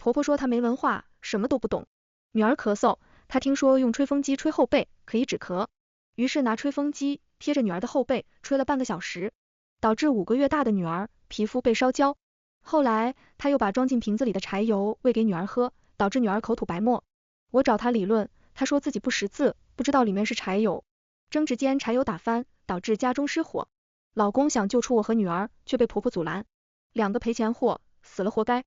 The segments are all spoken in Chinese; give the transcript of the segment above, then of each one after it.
婆婆说她没文化，什么都不懂。女儿咳嗽，她听说用吹风机吹后背可以止咳，于是拿吹风机贴着女儿的后背吹了半个小时，导致5个月大的女儿皮肤被烧焦。后来她又把装进瓶子里的柴油喂给女儿喝，导致女儿口吐白沫。我找她理论，她说自己不识字，不知道里面是柴油。争执间柴油打翻，导致家中失火。老公想救出我和女儿，却被婆婆阻拦。2个赔钱货，死了活该。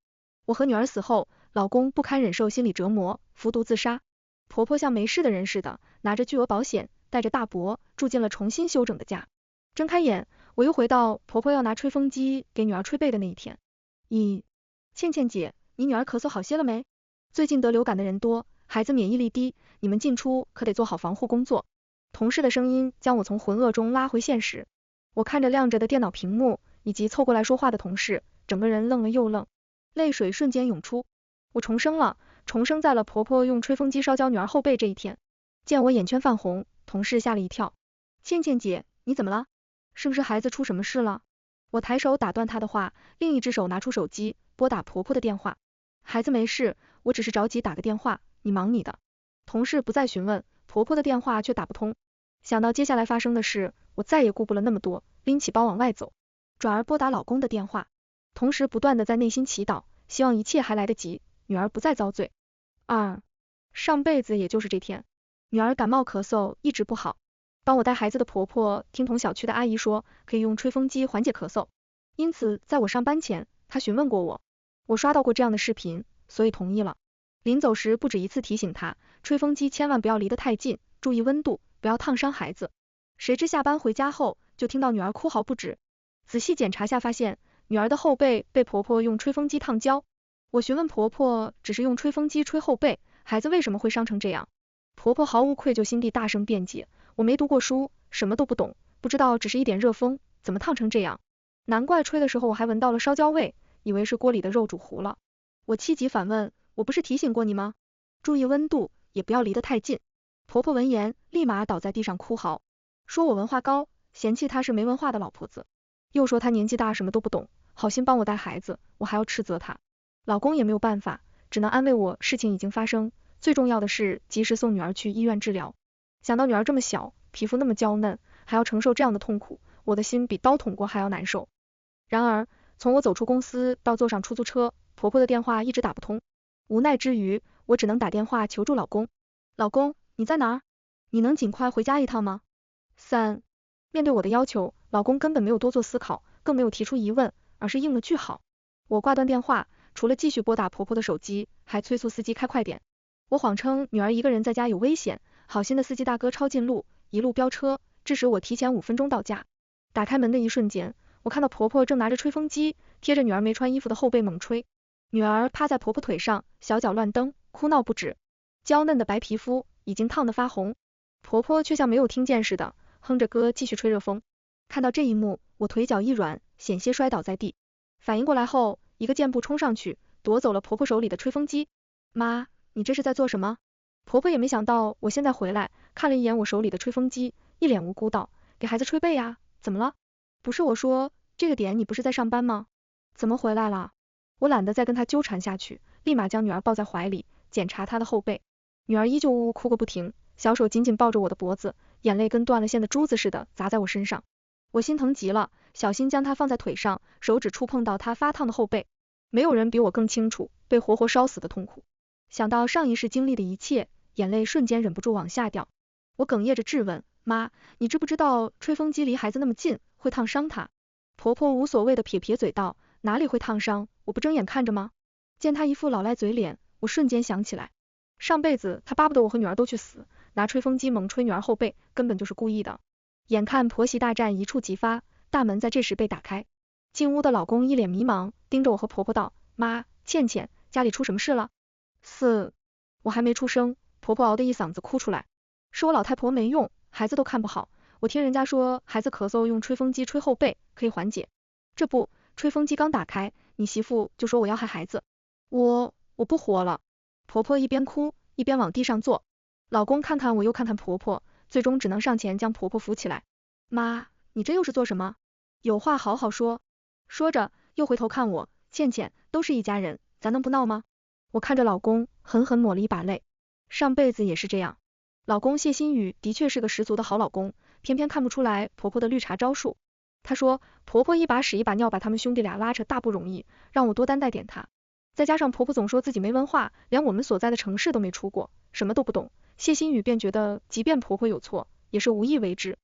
我和女儿死后，老公不堪忍受心理折磨，服毒自杀。婆婆像没事的人似的，拿着巨额保险，带着大伯住进了重新修整的家。睁开眼，我又回到婆婆要拿吹风机给女儿吹背的那一天。倩倩姐，你女儿咳嗽好些了没？最近得流感的人多，孩子免疫力低，你们进出可得做好防护工作。同事的声音将我从浑噩中拉回现实。我看着亮着的电脑屏幕，以及凑过来说话的同事，整个人愣了又愣，泪水瞬间涌出。我重生在了婆婆用吹风机烧焦女儿后背这一天。见我眼圈泛红，同事吓了一跳。倩倩姐，你怎么了？是不是孩子出什么事了？我抬手打断她的话，另一只手拿出手机，拨打婆婆的电话。孩子没事，我只是着急打个电话，你忙你的。同事不再询问，婆婆的电话却打不通。想到接下来发生的事，我再也顾不了那么多，拎起包往外走，转而拨打老公的电话，同时不断的在内心祈祷，希望一切还来得及，女儿不再遭罪。上辈子也就是这天，女儿感冒咳嗽一直不好，帮我带孩子的婆婆听同小区的阿姨说，可以用吹风机缓解咳嗽，因此在我上班前，她询问过我，我刷到过这样的视频，所以同意了。临走时不止一次提醒她，吹风机千万不要离得太近，注意温度，不要烫伤孩子。谁知下班回家后，就听到女儿哭嚎不止。仔细检查下发现，女儿的后背被婆婆用吹风机烫焦。我询问婆婆，只是用吹风机吹后背，孩子为什么会伤成这样？婆婆毫无愧疚心地大声辩解，我没读过书，什么都不懂，不知道只是一点热风，怎么烫成这样？难怪吹的时候我还闻到了烧焦味，以为是锅里的肉煮糊了。我气急反问，我不是提醒过你吗？注意温度，也不要离得太近。婆婆闻言，立马倒在地上哭嚎，说我文化高，嫌弃她是没文化的老婆子，又说她年纪大什么都不懂，好心帮我带孩子，我还要斥责她。老公也没有办法，只能安慰我事情已经发生，最重要的是及时送女儿去医院治疗。想到女儿这么小，皮肤那么娇嫩，还要承受这样的痛苦，我的心比刀捅过还要难受。然而，从我走出公司到坐上出租车，婆婆的电话一直打不通。无奈之余，我只能打电话求助老公。老公，你在哪儿？你能尽快回家一趟吗？3。面对我的要求，老公根本没有多做思考，更没有提出疑问，而是应了句好。我挂断电话，除了继续拨打婆婆的手机，还催促司机开快点。我谎称女儿一个人在家有危险，好心的司机大哥抄近路，一路飙车，致使我提前5分钟到家。打开门的一瞬间，我看到婆婆正拿着吹风机，贴着女儿没穿衣服的后背猛吹。女儿趴在婆婆腿上，小脚乱蹬，哭闹不止，娇嫩的白皮肤已经烫得发红。婆婆却像没有听见似的，哼着歌继续吹热风。看到这一幕，我腿脚一软，险些摔倒在地。反应过来后，一个箭步冲上去，夺走了婆婆手里的吹风机。妈，你这是在做什么？婆婆也没想到我现在回来，看了一眼我手里的吹风机，一脸无辜道，给孩子吹背呀，怎么了？不是我说，这个点你不是在上班吗？怎么回来了？我懒得再跟她纠缠下去，立马将女儿抱在怀里，检查她的后背。女儿依旧呜呜哭个不停，小手紧紧抱着我的脖子，眼泪跟断了线的珠子似的砸在我身上。我心疼极了，小心将她放在腿上，手指触碰到她发烫的后背。没有人比我更清楚被活活烧死的痛苦。想到上一世经历的一切，眼泪瞬间忍不住往下掉。我哽咽着质问，妈，你知不知道吹风机离孩子那么近，会烫伤她？婆婆无所谓的撇撇嘴道，哪里会烫伤，我不睁眼看着吗？见她一副老赖嘴脸，我瞬间想起来，上辈子她巴不得我和女儿都去死，拿吹风机猛吹女儿后背，根本就是故意的。眼看婆媳大战一触即发，大门在这时被打开。进屋的老公一脸迷茫，盯着我和婆婆道，妈，倩倩，家里出什么事了？4。我还没出声，婆婆嗷的一嗓子哭出来，是我老太婆没用，孩子都看不好，我听人家说孩子咳嗽用吹风机吹后背可以缓解，这不，吹风机刚打开，你媳妇就说我要害孩子，我不活了。婆婆一边哭一边往地上坐，老公看看我又看看婆婆，最终只能上前将婆婆扶起来。妈，你这又是做什么？有话好好说。说着又回头看我，倩倩，都是一家人，咱能不闹吗？我看着老公，狠狠抹了一把泪。上辈子也是这样。老公谢新宇的确是个十足的好老公，偏偏看不出来婆婆的绿茶招数。他说，婆婆一把屎一把尿把他们兄弟俩拉扯大不容易，让我多担待点她。再加上婆婆总说自己没文化，连我们所在的城市都没出过，什么都不懂，谢新宇便觉得即便婆婆有错，也是无意为之。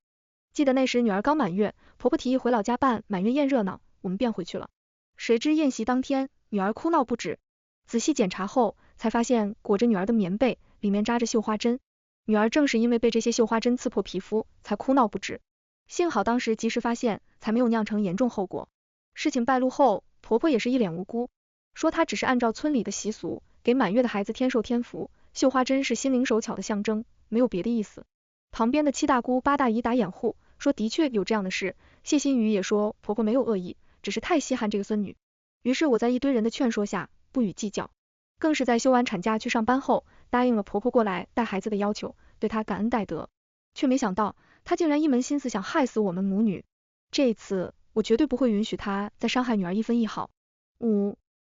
记得那时女儿刚满月，婆婆提议回老家办满月宴热闹，我们便回去了。谁知宴席当天，女儿哭闹不止。仔细检查后，才发现裹着女儿的棉被里面扎着绣花针，女儿正是因为被这些绣花针刺破皮肤，才哭闹不止。幸好当时及时发现，才没有酿成严重后果。事情败露后，婆婆也是一脸无辜，说她只是按照村里的习俗，给满月的孩子添寿添福，绣花针是心灵手巧的象征，没有别的意思。旁边的七大姑八大姨打掩护，说的确有这样的事，谢新宇也说婆婆没有恶意，只是太稀罕这个孙女。于是我在一堆人的劝说下，不予计较，更是在休完产假去上班后，答应了婆婆过来带孩子的要求，对她感恩戴德。却没想到，她竟然一门心思想害死我们母女。这一次，我绝对不会允许她再伤害女儿一分一毫。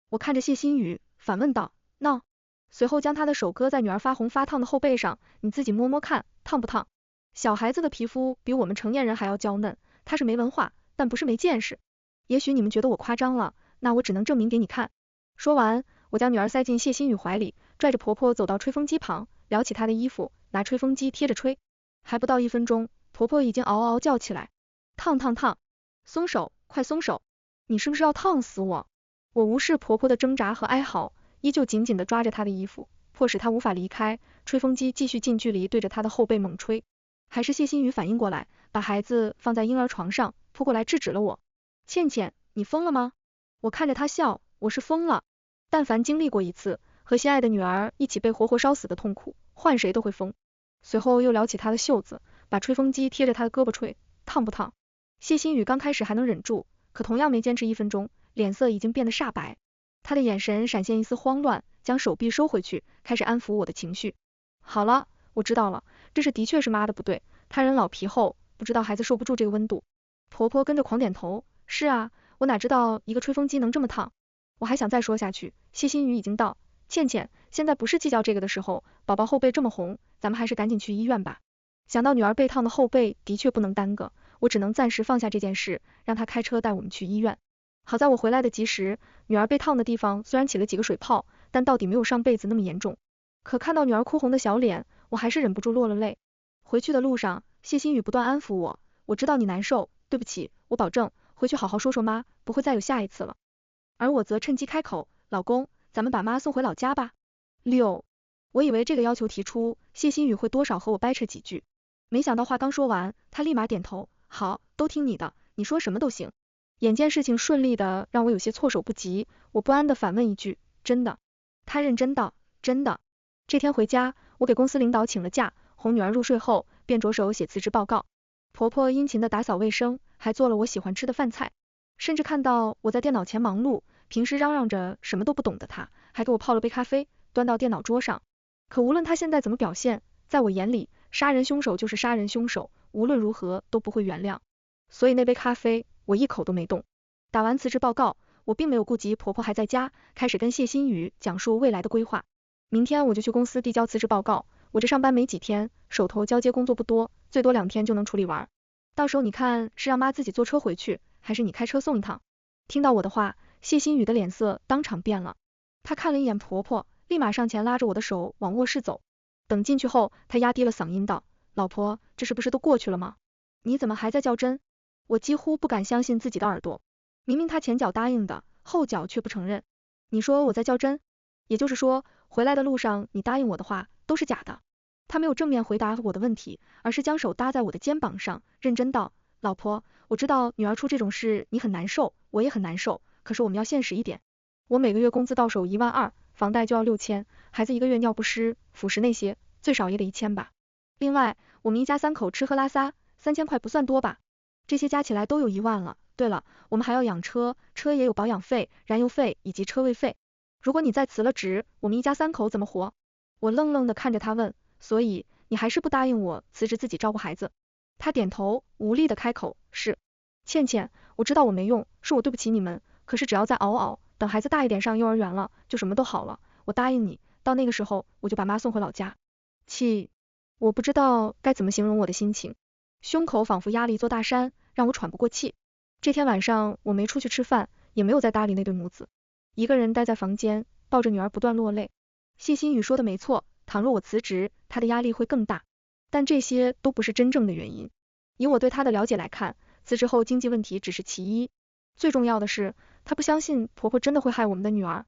我看着谢新宇，反问道，闹？随后将她的手搁在女儿发红发烫的后背上，你自己摸摸看，烫不烫？小孩子的皮肤比我们成年人还要娇嫩，她是没文化，但不是没见识。也许你们觉得我夸张了，那我只能证明给你看。说完，我将女儿塞进谢新宇怀里，拽着婆婆走到吹风机旁，撩起她的衣服，拿吹风机贴着吹。还不到1分钟，婆婆已经嗷嗷叫起来，烫烫烫，松手，快松手，你是不是要烫死我？我无视婆婆的挣扎和哀嚎，依旧紧紧地抓着她的衣服，迫使她无法离开。吹风机继续近距离对着她的后背猛吹。还是谢新宇反应过来，把孩子放在婴儿床上，扑过来制止了我。倩倩，你疯了吗？我看着她笑，我是疯了。但凡经历过一次和心爱的女儿一起被活活烧死的痛苦，换谁都会疯。随后又撩起她的袖子，把吹风机贴着她的胳膊吹，烫不烫？谢新宇刚开始还能忍住，可同样没坚持1分钟，脸色已经变得煞白。他的眼神闪现一丝慌乱，将手臂收回去，开始安抚我的情绪。好了，我知道了，这事的确是妈的不对，他人老皮厚，不知道孩子受不住这个温度。婆婆跟着狂点头，是啊，我哪知道一个吹风机能这么烫。我还想再说下去，谢新宇已经道，倩倩，现在不是计较这个的时候，宝宝后背这么红，咱们还是赶紧去医院吧。想到女儿被烫的后背的确不能耽搁，我只能暂时放下这件事，让她开车带我们去医院。好在我回来的及时，女儿被烫的地方虽然起了几个水泡，但到底没有上辈子那么严重。可看到女儿哭红的小脸，我还是忍不住落了泪。回去的路上，谢新宇不断安抚我，我知道你难受，对不起，我保证回去好好说说妈，不会再有下一次了。而我则趁机开口，老公，咱们把妈送回老家吧。我以为这个要求提出，谢新宇会多少和我掰扯几句，没想到话刚说完，他立马点头，好，都听你的，你说什么都行。眼见事情顺利的让我有些措手不及，我不安的反问一句，真的？他认真道，真的。这天回家，我给公司领导请了假，哄女儿入睡后，便着手写辞职报告。婆婆殷勤的打扫卫生，还做了我喜欢吃的饭菜，甚至看到我在电脑前忙碌，平时嚷嚷着什么都不懂的她，还给我泡了杯咖啡，端到电脑桌上。可无论她现在怎么表现，在我眼里，杀人凶手就是杀人凶手，无论如何都不会原谅。所以那杯咖啡，我一口都没动。打完辞职报告，我并没有顾及婆婆还在家，开始跟谢新宇讲述未来的规划。明天我就去公司递交辞职报告，我这上班没几天，手头交接工作不多，最多2天就能处理完。到时候你看是让妈自己坐车回去，还是你开车送一趟？听到我的话，谢新宇的脸色当场变了。他看了一眼婆婆，立马上前拉着我的手往卧室走。等进去后，他压低了嗓音道，老婆，这是不是都过去了吗？你怎么还在较真？我几乎不敢相信自己的耳朵，明明他前脚答应的，后脚却不承认。你说我在较真？也就是说，回来的路上你答应我的话都是假的。他没有正面回答我的问题，而是将手搭在我的肩膀上，认真道，老婆，我知道女儿出这种事你很难受，我也很难受，可是我们要现实一点。我每个月工资到手12000，房贷就要6000，孩子1个月尿不湿、辅食那些，最少也得1000吧。另外，我们一家3口吃喝拉撒，3000块不算多吧？这些加起来都有1万了。对了，我们还要养车，车也有保养费、燃油费以及车位费。如果你再辞了职，我们一家3口怎么活？我愣愣的看着他问，所以你还是不答应我辞职自己照顾孩子？他点头，无力的开口，是。倩倩，我知道我没用，是我对不起你们，可是只要再熬熬，等孩子大一点上幼儿园了，就什么都好了。我答应你，到那个时候我就把妈送回老家。气，我不知道该怎么形容我的心情，胸口仿佛压了一座大山，让我喘不过气。这天晚上我没出去吃饭，也没有再搭理那对母子，一个人待在房间，抱着女儿不断落泪。谢欣宇说的没错，倘若我辞职，他的压力会更大，但这些都不是真正的原因。以我对他的了解来看，辞职后经济问题只是其一，最重要的是，他不相信婆婆真的会害我们的女儿。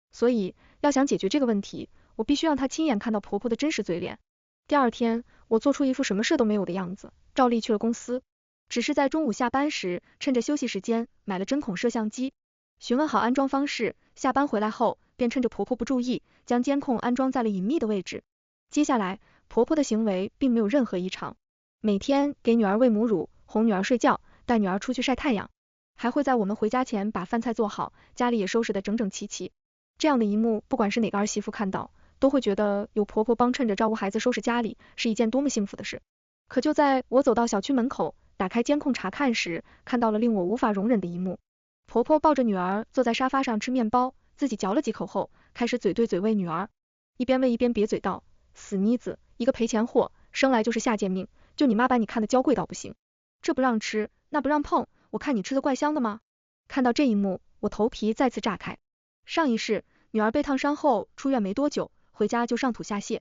所以，要想解决这个问题，我必须让她亲眼看到婆婆的真实嘴脸。第二天，我做出一副什么事都没有的样子，照例去了公司。只是在中午下班时，趁着休息时间，买了针孔摄像机。询问好安装方式，下班回来后，便趁着婆婆不注意，将监控安装在了隐秘的位置。接下来，婆婆的行为并没有任何异常，每天给女儿喂母乳，哄女儿睡觉，带女儿出去晒太阳，还会在我们回家前把饭菜做好，家里也收拾得整整齐齐。这样的一幕，不管是哪个儿媳妇看到，都会觉得有婆婆帮衬着照顾孩子收拾家里，是一件多么幸福的事。可就在我走到小区门口，打开监控查看时，看到了令我无法容忍的一幕。婆婆抱着女儿坐在沙发上吃面包，自己嚼了几口后，开始嘴对嘴喂女儿，一边喂一边瘪嘴道：死妮子，一个赔钱货，生来就是下贱命，就你妈把你看得娇贵到不行，这不让吃，那不让碰，我看你吃得怪香的吗？看到这一幕，我头皮再次炸开。上一世，女儿被烫伤后出院没多久，回家就上吐下泻。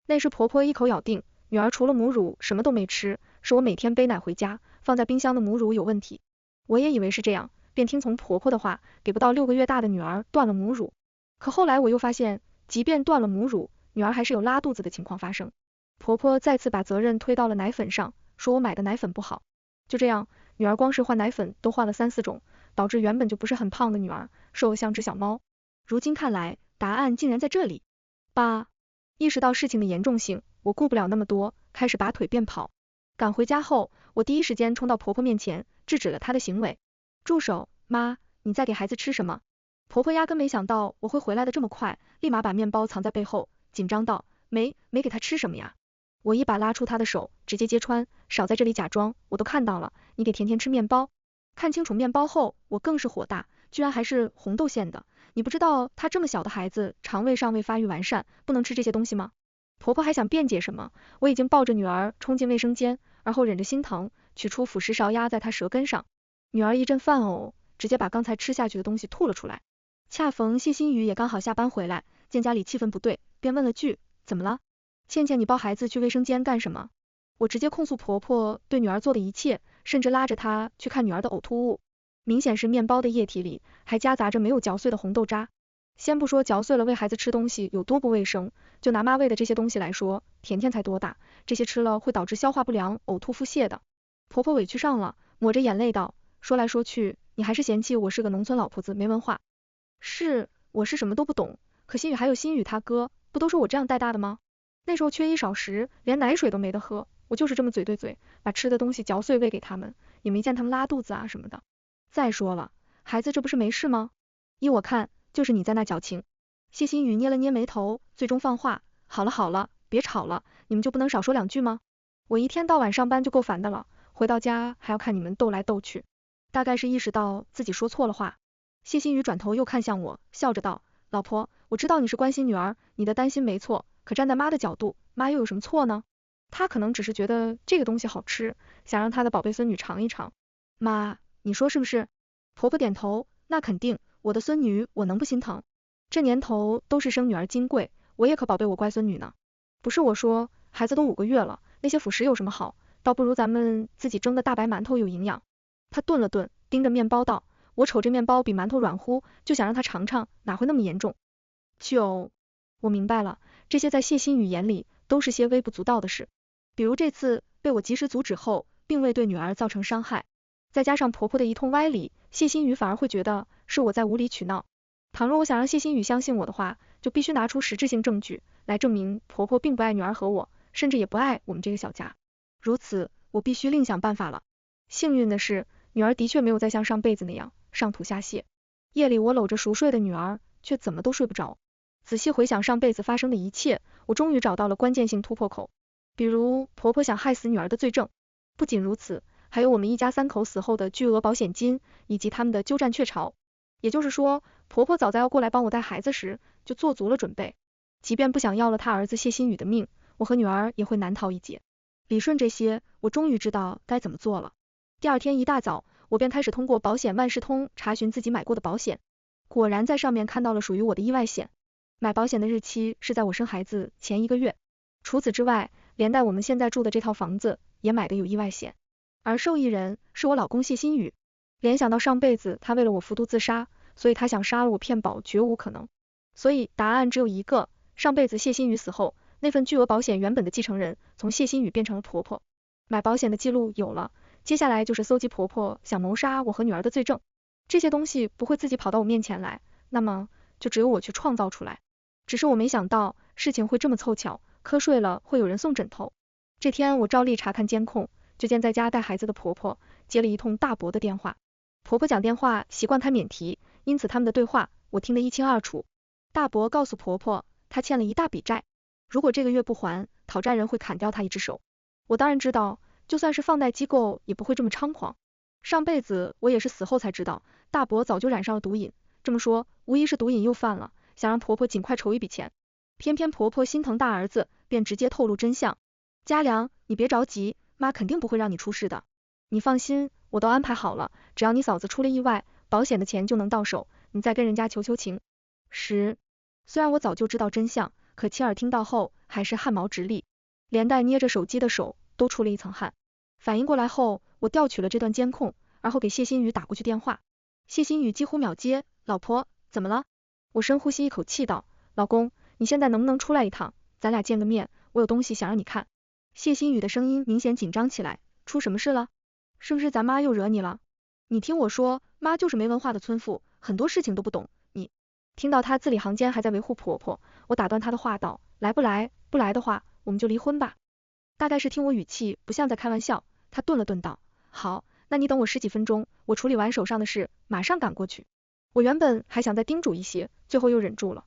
那时婆婆一口咬定，女儿除了母乳什么都没吃，是我每天背奶回家，放在冰箱的母乳有问题。我也以为是这样，便听从婆婆的话，给不到6个月大的女儿断了母乳。可后来我又发现，即便断了母乳，女儿还是有拉肚子的情况发生。婆婆再次把责任推到了奶粉上，说我买的奶粉不好。就这样，女儿光是换奶粉都换了3、4种，导致原本就不是很胖的女儿瘦得像只小猫。如今看来，答案竟然在这里。8. 意识到事情的严重性，我顾不了那么多，开始拔腿便跑。赶回家后，我第一时间冲到婆婆面前，制止了她的行为。住手，妈，你在给孩子吃什么？婆婆压根没想到我会回来的这么快，立马把面包藏在背后，紧张道：没给他吃什么呀？我一把拉出她的手，直接揭穿，少在这里假装，我都看到了，你给甜甜吃面包。看清楚面包后，我更是火大，居然还是红豆馅的。你不知道他这么小的孩子肠胃尚未发育完善，不能吃这些东西吗？婆婆还想辩解什么，我已经抱着女儿冲进卫生间，而后忍着心疼，取出辅食勺压在她舌根上。女儿一阵犯呕，直接把刚才吃下去的东西吐了出来。恰逢谢欣宇也刚好下班回来，见家里气氛不对，便问了句：怎么了？倩倩，你抱孩子去卫生间干什么？我直接控诉婆婆对女儿做的一切，甚至拉着她去看女儿的呕吐物。明显是面包的液体里还夹杂着没有嚼碎的红豆渣。先不说嚼碎了喂孩子吃东西有多不卫生，就拿妈喂的这些东西来说，甜甜才多大，这些吃了会导致消化不良、呕吐腹泻的。婆婆委屈上了，抹着眼泪道：说来说去，你还是嫌弃我是个农村老婆子没文化。是，我是什么都不懂，可欣宇还有欣宇他哥，不都是我这样带大的吗？那时候缺衣少食，连奶水都没得喝，我就是这么嘴对嘴，把吃的东西嚼碎喂给他们，也没见他们拉肚子啊什么的。再说了，孩子这不是没事吗？依我看，就是你在那矫情。谢欣宇捏了捏眉头，最终放话：好了，别吵了，你们就不能少说2句吗？我一天到晚上班就够烦的了，回到家还要看你们斗来斗去。大概是意识到自己说错了话，谢欣宇转头又看向我，笑着道：老婆，我知道你是关心女儿，你的担心没错，可站在妈的角度，妈又有什么错呢？她可能只是觉得这个东西好吃，想让她的宝贝孙女尝一尝。妈，你说是不是？婆婆点头，那肯定，我的孙女我能不心疼？这年头都是生女儿金贵，我也可宝贝我乖孙女呢。不是我说，孩子都5个月了，那些辅食有什么好，倒不如咱们自己蒸的大白馒头有营养。她顿了顿，盯着面包道：我瞅这面包比馒头软乎，就想让她尝尝，哪会那么严重？我明白了，这些在谢欣宇眼里都是些微不足道的事，比如这次被我及时阻止后，并未对女儿造成伤害。再加上婆婆的一通歪理，谢欣宇反而会觉得是我在无理取闹。倘若我想让谢欣宇相信我的话，就必须拿出实质性证据来证明婆婆并不爱女儿和我，甚至也不爱我们这个小家。如此，我必须另想办法了。幸运的是，女儿的确没有再像上辈子那样上吐下泻。夜里我搂着熟睡的女儿，却怎么都睡不着。仔细回想上辈子发生的一切，我终于找到了关键性突破口。比如婆婆想害死女儿的罪证。不仅如此，还有我们一家3口死后的巨额保险金，以及他们的鸠占鹊巢。也就是说，婆婆早在要过来帮我带孩子时，就做足了准备。即便不想要了她儿子谢新宇的命，我和女儿也会难逃一劫。理顺这些，我终于知道该怎么做了。第二天一大早，我便开始通过保险万事通查询自己买过的保险，果然在上面看到了属于我的意外险。买保险的日期是在我生孩子前1个月。除此之外，连带我们现在住的这套房子也买的有意外险，而受益人是我老公谢新宇。联想到上辈子他为了我服毒自杀，所以他想杀了我骗保绝无可能。所以答案只有一个，上辈子谢新宇死后，那份巨额保险原本的继承人从谢新宇变成了婆婆。买保险的记录有了，接下来就是搜集婆婆想谋杀我和女儿的罪证。这些东西不会自己跑到我面前来，那么就只有我去创造出来。只是我没想到事情会这么凑巧，瞌睡了会有人送枕头。这天我照例查看监控，就见在家带孩子的婆婆接了一通大伯的电话。婆婆讲电话习惯开免提，因此他们的对话我听得一清二楚。大伯告诉婆婆，她欠了一大笔债，如果这个月不还，讨债人会砍掉她一只手。我当然知道，就算是放贷机构也不会这么猖狂。上辈子我也是死后才知道，大伯早就染上了毒瘾，这么说无疑是毒瘾又犯了，想让婆婆尽快筹一笔钱。偏偏婆婆心疼大儿子，便直接透露真相。嘉良，你别着急，妈肯定不会让你出事的。你放心，我都安排好了，只要你嫂子出了意外，保险的钱就能到手，你再跟人家求求情。虽然我早就知道真相，可亲耳听到后还是汗毛直立，连带捏着手机的手都出了一层汗。反应过来后，我调取了这段监控，然后给谢新宇打过去电话。谢新宇几乎秒接，老婆，怎么了？我深呼吸一口气道，老公，你现在能不能出来一趟，咱俩见个面，我有东西想让你看。谢新宇的声音明显紧张起来，出什么事了？是不是咱妈又惹你了？你听我说，妈就是没文化的村妇，很多事情都不懂。你听到她字里行间还在维护婆婆，我打断她的话道，来不来？不来的话，我们就离婚吧。大概是听我语气不像在开玩笑，她顿了顿道，好，那你等我10几分钟，我处理完手上的事，马上赶过去。我原本还想再叮嘱一些，最后又忍住了。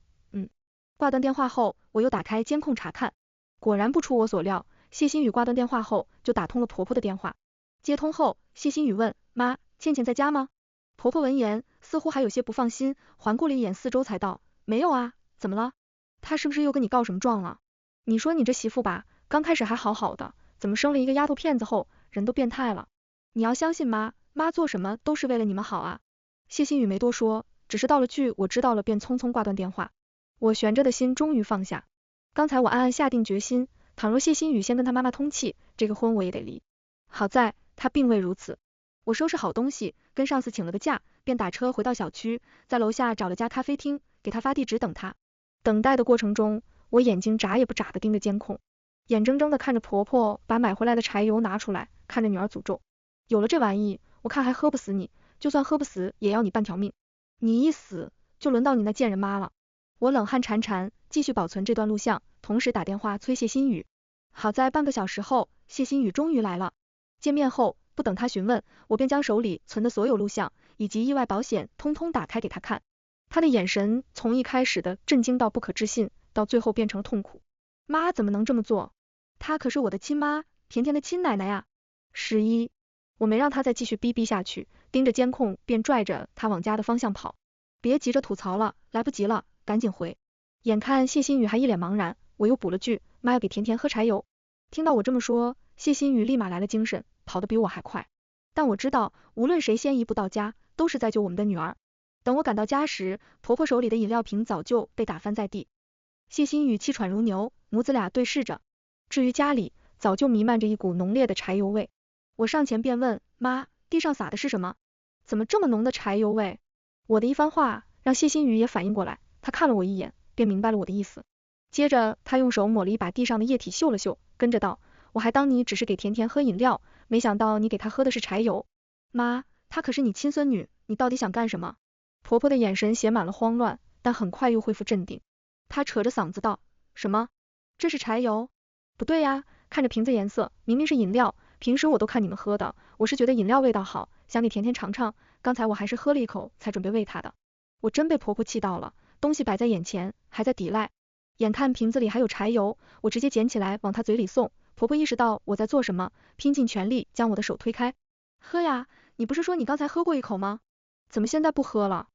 挂断电话后，我又打开监控查看，果然不出我所料，谢新宇挂断电话后就打通了婆婆的电话。接通后，谢新宇问，妈，倩倩在家吗？婆婆闻言，似乎还有些不放心，环顾了一眼四周才道，没有啊，怎么了？她是不是又跟你告什么状了？你说你这媳妇吧，刚开始还好好的，怎么生了一个丫头片子后，人都变态了？你要相信妈，妈做什么都是为了你们好啊。谢新宇没多说，只是道了句我知道了，便匆匆挂断电话。我悬着的心终于放下。刚才我暗暗下定决心，倘若谢新宇先跟他妈妈通气，这个婚我也得离。好在他并未如此。我收拾好东西，跟上司请了个假，便打车回到小区，在楼下找了家咖啡厅，给他发地址等他。等待的过程中，我眼睛眨也不眨的盯着监控，眼睁睁的看着婆婆把买回来的柴油拿出来，看着女儿诅咒，有了这玩意，我看还喝不死你，就算喝不死，也要你半条命。你一死，就轮到你那贱人妈了。我冷汗潺潺，继续保存这段录像，同时打电话催谢新宇。好在半个小时后，谢新宇终于来了。见面后，不等他询问，我便将手里存的所有录像以及意外保险通通打开给他看。他的眼神从一开始的震惊到不可置信，到最后变成了痛苦。妈怎么能这么做？她可是我的亲妈，甜甜的亲奶奶呀。我没让他再继续逼下去，盯着监控便拽着他往家的方向跑。别急着吐槽了，来不及了，赶紧回。眼看谢新宇还一脸茫然，我又补了句，妈要给甜甜喝柴油。听到我这么说，谢新宇立马来了精神，跑得比我还快。但我知道，无论谁先一步到家，都是在救我们的女儿。等我赶到家时，婆婆手里的饮料瓶早就被打翻在地。谢新宇气喘如牛，母子俩对视着。至于家里，早就弥漫着一股浓烈的柴油味。我上前便问，妈，地上撒的是什么？怎么这么浓的柴油味？我的一番话让谢新宇也反应过来，他看了我一眼，便明白了我的意思。接着他用手抹了一把地上的液体嗅了嗅，跟着道，我还当你只是给甜甜喝饮料，没想到你给她喝的是柴油。妈，她可是你亲孙女，你到底想干什么？婆婆的眼神写满了慌乱，但很快又恢复镇定。她扯着嗓子道，什么？这是柴油？不对呀，看着瓶子颜色，明明是饮料，平时我都看你们喝的，我是觉得饮料味道好，想给甜甜尝尝，刚才我还是喝了一口才准备喂她的。我真被婆婆气到了，东西摆在眼前，还在抵赖。眼看瓶子里还有柴油，我直接捡起来往她嘴里送。婆婆意识到我在做什么，拼尽全力将我的手推开。喝呀，你不是说你刚才喝过一口吗？怎么现在不喝了？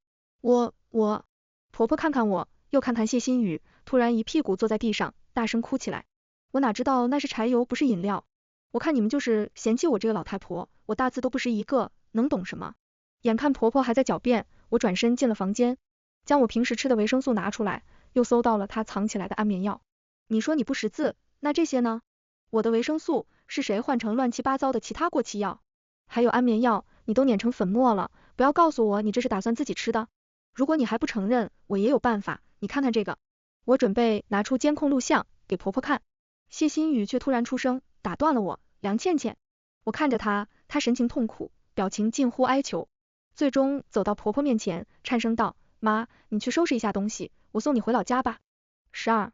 我，婆婆看看我，又看看谢欣雨，突然一屁股坐在地上，大声哭起来。我哪知道那是柴油不是饮料，我看你们就是嫌弃我这个老太婆，我大字都不识一个，能懂什么？眼看婆婆还在狡辩，我转身进了房间，将我平时吃的维生素拿出来，又搜到了她藏起来的安眠药。你说你不识字，那这些呢？我的维生素是谁换成乱七八糟的其他过期药？还有安眠药，你都碾成粉末了，不要告诉我你这是打算自己吃的。如果你还不承认，我也有办法，你看看这个。我准备拿出监控录像给婆婆看，谢欣雨却突然出声打断了我，梁倩倩。我看着她，她神情痛苦，表情近乎哀求，最终走到婆婆面前，颤声道，妈，你去收拾一下东西，我送你回老家吧。12。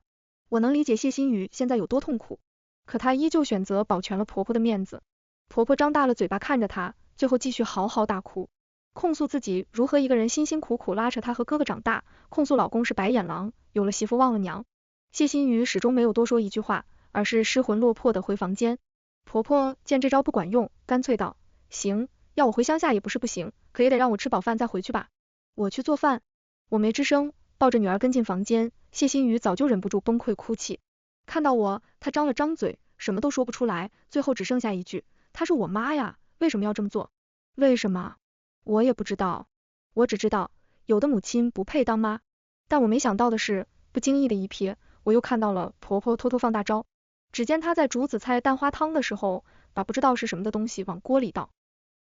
我能理解谢欣雨现在有多痛苦，可她依旧选择保全了婆婆的面子。婆婆张大了嘴巴看着她，最后继续嚎嚎大哭，控诉自己如何一个人辛辛苦苦拉扯她和哥哥长大，控诉老公是白眼狼，有了媳妇忘了娘。谢欣雨始终没有多说一句话，而是失魂落魄的回房间。婆婆见这招不管用，干脆道，行，要我回乡下也不是不行，可也得让我吃饱饭再回去吧。我去做饭。我没吱声，抱着女儿跟进房间。谢欣雨早就忍不住崩溃哭泣，看到我，她张了张嘴，什么都说不出来，最后只剩下一句，她是我妈呀，为什么要这么做？为什么？我也不知道，我只知道，有的母亲不配当妈。但我没想到的是，不经意的一瞥，我又看到了婆婆偷偷放大招。只见她在煮紫菜蛋花汤的时候，把不知道是什么的东西往锅里倒，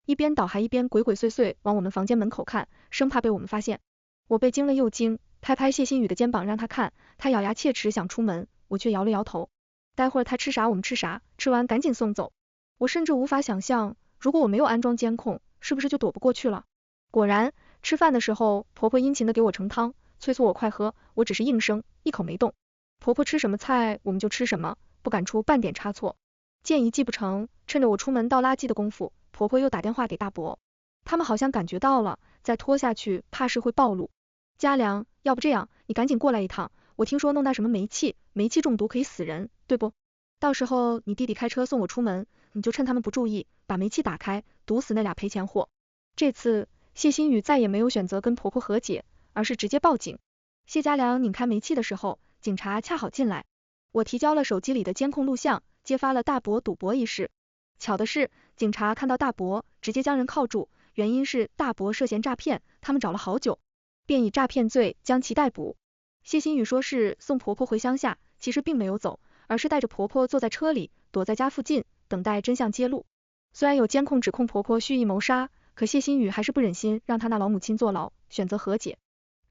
一边倒还一边鬼鬼祟祟往我们房间门口看，生怕被我们发现。我被惊了又惊，拍拍谢欣雨的肩膀让她看，她咬牙切齿想出门，我却摇了摇头。待会儿她吃啥我们吃啥，吃完赶紧送走。我甚至无法想象，如果我没有安装监控，是不是就躲不过去了？果然，吃饭的时候，婆婆殷勤的给我盛汤，催促我快喝，我只是应声，一口没动。婆婆吃什么菜，我们就吃什么，不敢出半点差错。见一计不成，趁着我出门倒垃圾的功夫，婆婆又打电话给大伯，他们好像感觉到了，再拖下去怕是会暴露。嘉良，要不这样，你赶紧过来一趟，我听说弄那什么煤气，煤气中毒可以死人，对不？到时候你弟弟开车送我出门，你就趁他们不注意，把煤气打开，毒死那俩赔钱货。这次谢欣雨再也没有选择跟婆婆和解，而是直接报警。谢家良拧开煤气的时候，警察恰好进来，我提交了手机里的监控录像，揭发了大伯赌博一事。巧的是，警察看到大伯，直接将人铐住，原因是大伯涉嫌诈骗，他们找了好久，便以诈骗罪将其逮捕。谢欣雨说是送婆婆回乡下，其实并没有走，而是带着婆婆坐在车里，躲在家附近，等待真相揭露。虽然有监控指控婆婆蓄意谋杀，可谢欣雨还是不忍心让她那老母亲坐牢，选择和解。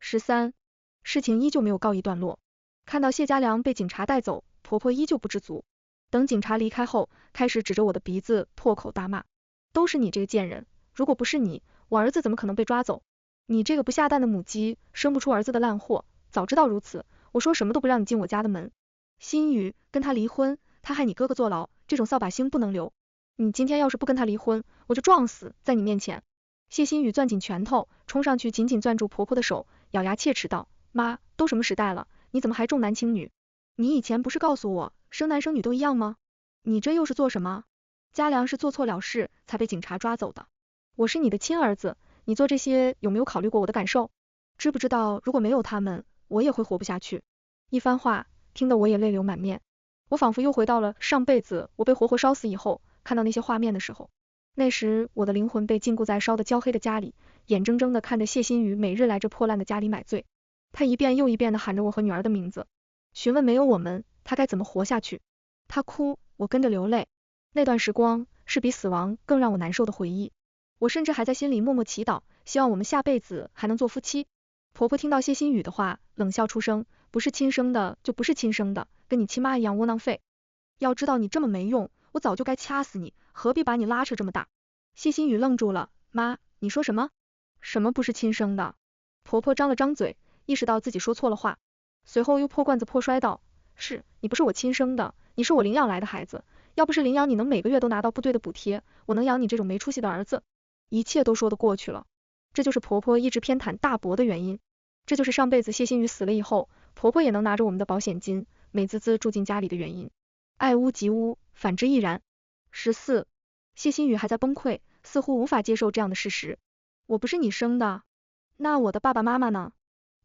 13. 事情依旧没有告一段落，看到谢家良被警察带走，婆婆依旧不知足。等警察离开后，开始指着我的鼻子破口大骂，都是你这个贱人，如果不是你，我儿子怎么可能被抓走？你这个不下蛋的母鸡，生不出儿子的烂货，早知道如此，我说什么都不让你进我家的门。欣雨，跟他离婚，他害你哥哥坐牢，这种扫把星不能留。你今天要是不跟他离婚，我就撞死在你面前。谢欣雨攥紧拳头，冲上去紧紧攥住婆婆的手，咬牙切齿道，妈，都什么时代了，你怎么还重男轻女？你以前不是告诉我，生男生女都一样吗？你这又是做什么？嘉良是做错了事，才被警察抓走的。我是你的亲儿子，你做这些有没有考虑过我的感受？知不知道如果没有他们，我也会活不下去。一番话，听得我也泪流满面。我仿佛又回到了上辈子我被活活烧死以后，看到那些画面的时候。那时我的灵魂被禁锢在烧得焦黑的家里，眼睁睁地看着谢欣雨每日来这破烂的家里买醉。他一遍又一遍地喊着我和女儿的名字，询问没有我们，他该怎么活下去。他哭，我跟着流泪。那段时光是比死亡更让我难受的回忆。我甚至还在心里默默祈祷，希望我们下辈子还能做夫妻。婆婆听到谢欣雨的话，冷笑出声，不是亲生的就不是亲生的，跟你亲妈一样窝囊废。要知道你这么没用，我早就该掐死你，何必把你拉扯这么大？谢欣雨愣住了，妈，你说什么？什么不是亲生的？婆婆张了张嘴，意识到自己说错了话，随后又破罐子破摔道，是你不是我亲生的，你是我领养来的孩子，要不是领养你能每个月都拿到部队的补贴，我能养你这种没出息的儿子？一切都说得过去了。这就是婆婆一直偏袒大伯的原因，这就是上辈子谢欣雨死了以后，婆婆也能拿着我们的保险金美滋滋住进家里的原因。爱屋及乌，反之亦然。14. 谢欣雨还在崩溃，似乎无法接受这样的事实。我不是你生的，那我的爸爸妈妈呢？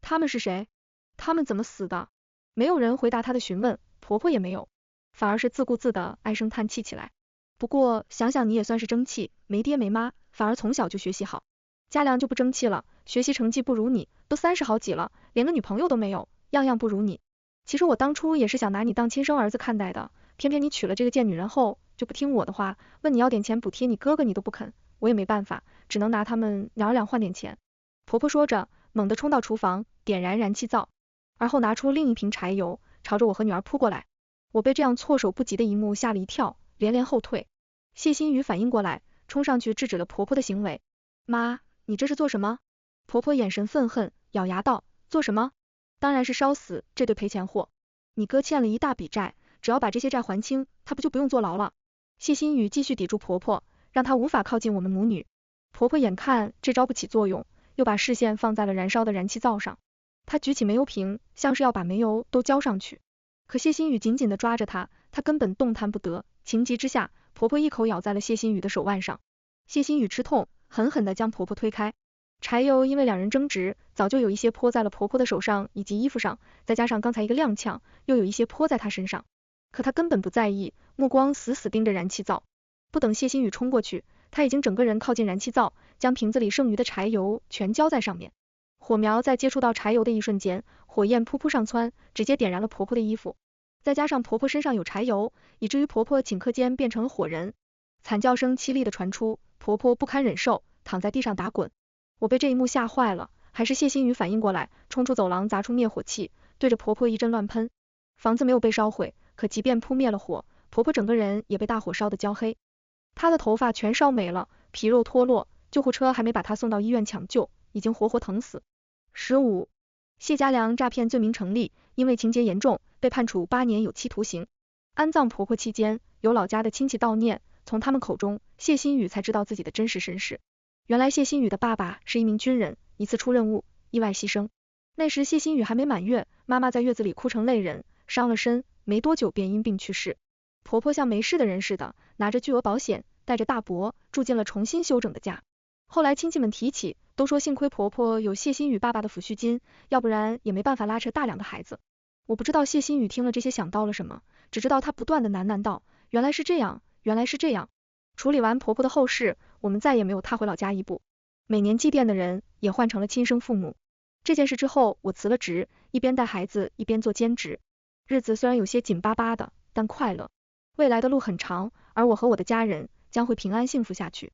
他们是谁？他们怎么死的？没有人回答她的询问，婆婆也没有，反而是自顾自的唉声叹气起来。不过想想你也算是争气，没爹没妈，反而从小就学习好。嘉良就不争气了，学习成绩不如你，都30好几了，连个女朋友都没有，样样不如你。其实我当初也是想拿你当亲生儿子看待的，偏偏你娶了这个贱女人后就不听我的话，问你要点钱补贴你哥哥你都不肯，我也没办法，只能拿他们娘儿俩换点钱。婆婆说着，猛地冲到厨房，点燃燃气灶，而后拿出另一瓶柴油，朝着我和女儿扑过来。我被这样措手不及的一幕吓了一跳，连连后退。谢欣雨反应过来，冲上去制止了婆婆的行为。妈，你这是做什么？婆婆眼神愤恨，咬牙道，做什么？当然是烧死这对赔钱货。你哥欠了一大笔债，只要把这些债还清，他不就不用坐牢了？谢欣雨继续抵住婆婆，让她无法靠近我们母女。婆婆眼看这招不起作用，又把视线放在了燃烧的燃气灶上。她举起煤油瓶，像是要把煤油都浇上去。可谢欣雨紧紧地抓着她，她根本动弹不得。情急之下，婆婆一口咬在了谢欣雨的手腕上。谢欣雨吃痛，狠狠地将婆婆推开。柴油因为两人争执，早就有一些泼在了婆婆的手上以及衣服上，再加上刚才一个踉跄，又有一些泼在她身上。可她根本不在意，目光死死盯着燃气灶。不等谢欣雨冲过去，她已经整个人靠近燃气灶，将瓶子里剩余的柴油全浇在上面。火苗在接触到柴油的一瞬间，火焰扑扑上蹿，直接点燃了婆婆的衣服。再加上婆婆身上有柴油，以至于婆婆顷刻间变成了火人。惨叫声凄厉的传出，婆婆不堪忍受，躺在地上打滚。我被这一幕吓坏了，还是谢欣雨反应过来，冲出走廊砸出灭火器，对着婆婆一阵乱喷。房子没有被烧毁，可即便扑灭了火，婆婆整个人也被大火烧得焦黑。她的头发全烧没了，皮肉脱落，救护车还没把她送到医院抢救，已经活活疼死。15. 谢家良诈骗罪名成立，因为情节严重，被判处8年有期徒刑。安葬婆婆期间，有老家的亲戚悼念，从他们口中，谢欣雨才知道自己的真实身世。原来谢欣雨的爸爸是一名军人，一次出任务，意外牺牲。那时谢欣雨还没满月，妈妈在月子里哭成泪人，伤了身，没多久便因病去世。婆婆像没事的人似的，拿着巨额保险，带着大伯住进了重新休整的家。后来亲戚们提起，都说幸亏婆婆有谢欣雨爸爸的抚恤金，要不然也没办法拉扯大两个孩子。我不知道谢欣雨听了这些想到了什么，只知道她不断的喃喃道，原来是这样，原来是这样。处理完婆婆的后事，我们再也没有踏回老家一步。每年祭奠的人也换成了亲生父母。这件事之后，我辞了职，一边带孩子一边做兼职。日子虽然有些紧巴巴的，但快乐。未来的路很长，而我和我的家人将会平安幸福下去。